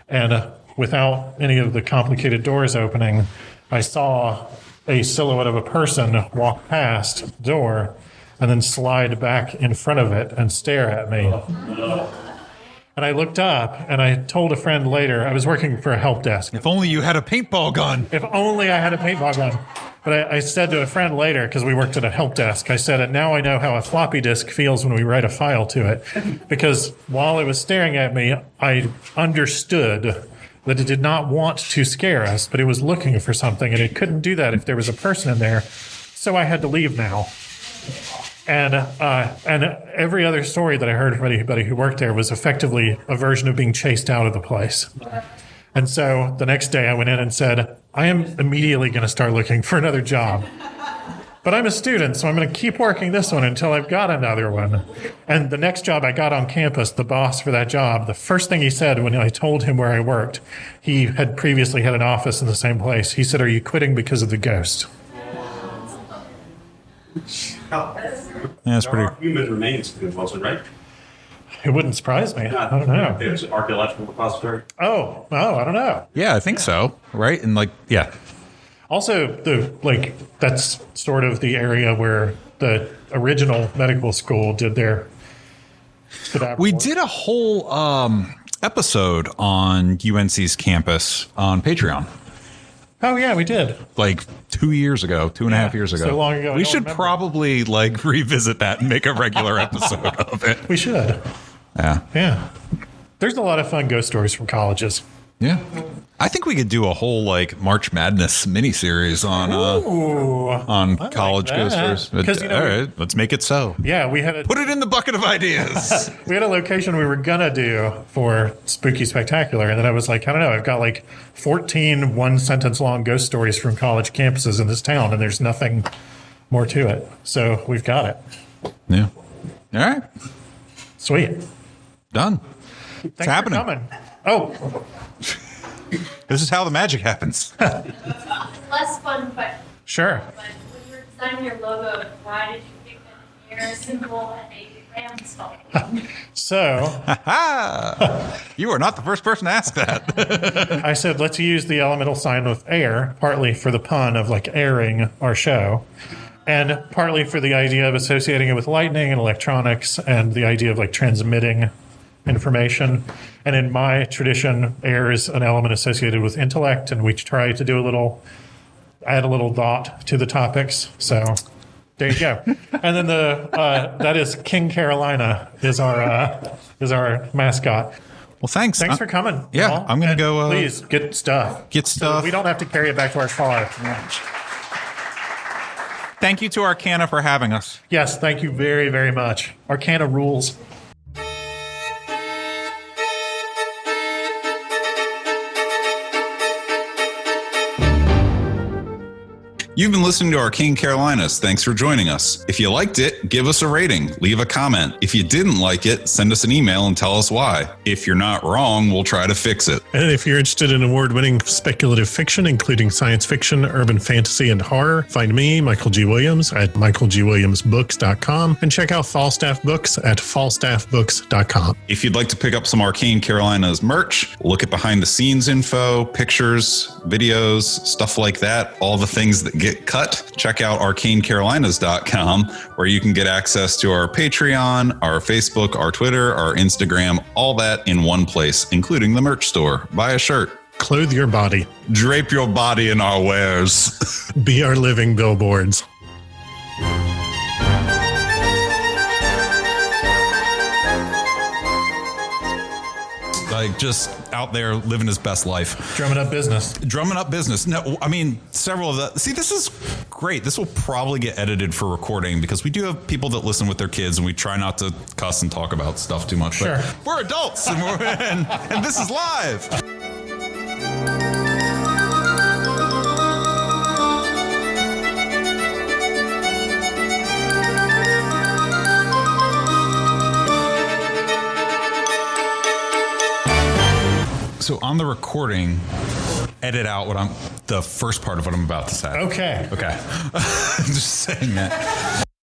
And without any of the complicated doors opening, I saw a silhouette of a person walk past the door and then slide back in front of it and stare at me. And I looked up and I told a friend later, I was working for a help desk. If only you had a paintball gun. If only I had a paintball gun. But I said to a friend later, because we worked at a help desk, I said, and now I know how a floppy disk feels when we write a file to it. Because while it was staring at me, I understood that it did not want to scare us, but it was looking for something, and it couldn't do that if there was a person in there. So I had to leave now. And every other story that I heard from anybody who worked there was effectively a version of being chased out of the place. And so the next day I went in and said, I am immediately going to start looking for another job. But I'm a student, so I'm going to keep working this one until I've got another one. And the next job I got on campus, the boss for that job, the first thing he said when I told him where I worked, he had previously had an office in the same place. He said, are you quitting because of the ghost? Yeah, that's pretty. Human remains in Wilson, right? It wouldn't surprise me. I don't know. There's an archaeological repository. Oh, I don't know. Yeah, I think so. Right? And like, yeah. Also, that's sort of the area where the original medical school did their cadaver We work. did a whole episode on UNC's campus on Patreon. Oh, yeah, we did. Like 2 years ago, 2.5 years ago. so long ago, I We don't should remember. probably like revisit that and make a regular episode of it. We should. Yeah. Yeah. There's a lot of fun ghost stories from colleges. Yeah. I think we could do a whole like March Madness miniseries on Ooh. college that. ghost stories. 'Cause, you know, All right, let's make it so. Yeah, we had Put it in the bucket of ideas. we had a location we were gonna do for Spooky Spectacular, and then I was like, I don't know, I've got like 14 one-sentence long ghost stories from college campuses in this town, and there's nothing more to it. So we've got it. Yeah. All right. Sweet. Done. Thanks happening. for coming. Oh, This is how the magic happens. Less fun question, sure. but when you were designing your logo, why did you pick an air symbol and a ram skull? So You are not the first person to ask that. I said, let's use the elemental sign with air, partly for the pun of like airing our show, and partly for the idea of associating it with lightning and electronics and the idea of like transmitting information. And in my tradition, air is an element associated with intellect, and we try to do add a little dot to the topics. So there you go. And then that is King Carolina is our mascot. Well, thanks. Thanks for coming. Yeah, Paul. I'm gonna And go, please get stuff. get stuff. We don't have to carry it back to our car. Thank you to Arcana for having us. Yes, thank you very, very much. Arcana rules. You've been listening to Arcane Carolinas. Thanks for joining us. If you liked it, give us a rating, leave a comment. If you didn't like it, send us an email and tell us why. If you're not wrong, we'll try to fix it. And if you're interested in award-winning speculative fiction, including science fiction, urban fantasy, and horror, find me, Michael G. Williams, at michaelgwilliamsbooks.com and check out Falstaff Books at falstaffbooks.com. If you'd like to pick up some Arcane Carolinas merch, look at behind-the-scenes info, pictures, videos, stuff like that, all the things that get cut, check out arcanecarolinas.com, where you can get access to our Patreon, our Facebook, our Twitter, our Instagram, all that in one place, including the merch store. Buy a shirt. Clothe your body. Drape your body in our wares. Be our living billboards. Like, just out there living his best life. Drumming up business. Drumming up business. No, I mean, several of the... See, this is great. This will probably get edited for recording because we do have people that listen with their kids and we try not to cuss and talk about stuff too much. Sure. But we're adults and, and this is live. So on the recording, edit out the first part of what I'm about to say. Okay. I'm just saying that.